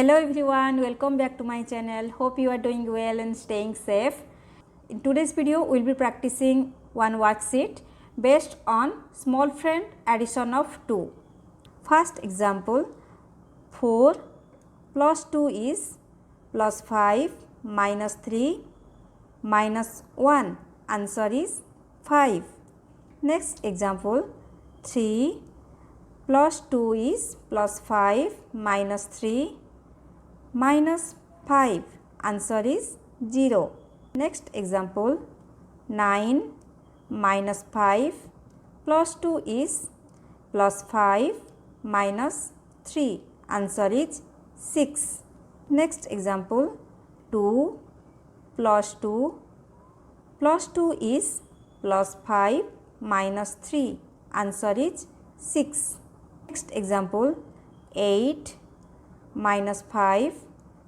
Hello everyone, welcome back to my channel. Hope you are doing well and staying safe. In today's video, we will be practicing one worksheet based on small friend addition of 2. First example, 4 plus 2 is plus 5 minus 3 minus 1. Answer is 5. Next example, 3 plus 2 is plus 5 minus 3 minus 5. Answer is 0. Next example, 9 minus 5 plus 2 is plus 5 minus 3. Answer is 6. Next example, 2 plus 2 plus 2 is plus 5 minus 3. Answer is 6. Next example, 8 minus 5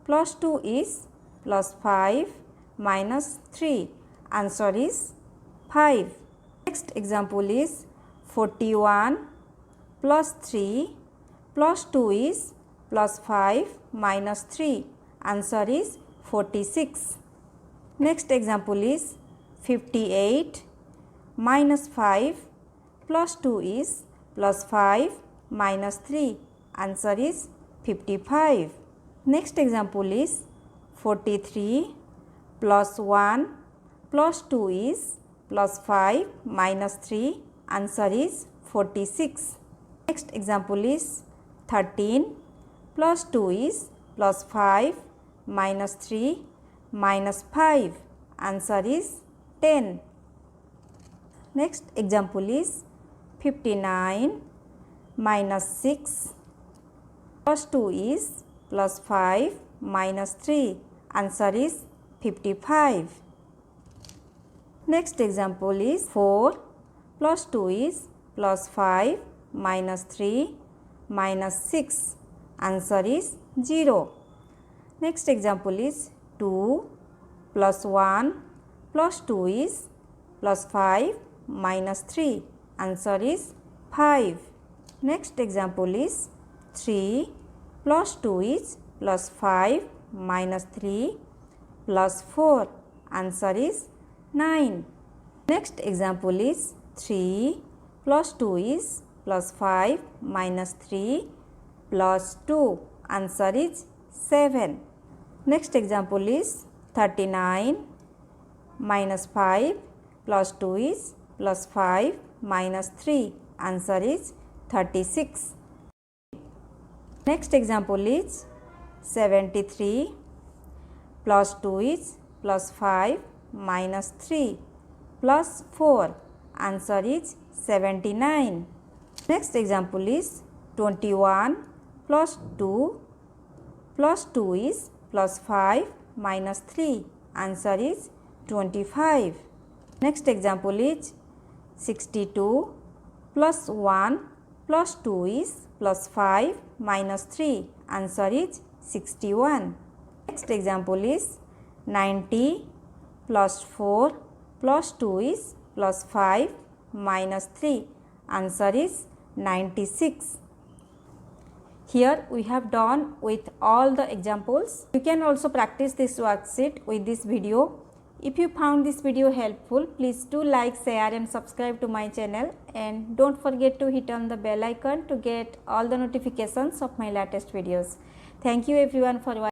plus 2 is plus 5 minus 3. Answer is 5. Next example is 41 plus 3 plus 2 is plus 5 minus 3. Answer is 46. Next example is 58 minus 5 plus 2 is plus 5 minus 3. Answer is 55. Next example is 43 plus 1 plus 2 is plus 5 minus 3. Answer is 46. Next example is 13 plus 2 is plus 5 minus 3 minus 5. Answer is 10. Next example is 59 minus 6 plus 2 is plus 5 minus 3. Answer is 55. Next example is 4 plus 2 is plus 5 minus 3 minus 6. Answer is 0. Next example is 2 plus 1 plus 2 is plus 5 minus 3. Answer is 5. Next example is 3 plus 2 is plus 5 minus 3 plus 4. Answer is 9. Next example is 3 plus 2 is plus 5 minus 3 plus 2. Answer is 7. Next example is 39 minus 5 plus 2 is plus 5 minus 3. Answer is 36. Next example is 73 plus 2 is plus 5 minus 3 plus 4. Answer is 79. Next example is 21 plus 2 is plus 5 minus 3. Answer is 25. Next example is 62 plus 1 plus 2 is plus 5 minus 3. Answer is 61. Next example is 90 plus 4 plus 2 is plus 5 minus 3. Answer is 96. Here we have done with all the examples. You can also practice this worksheet with this video. If you found this video helpful, please do like, share and subscribe to my channel, and don't forget to hit on the bell icon to get all the notifications of my latest videos. Thank you everyone for watching.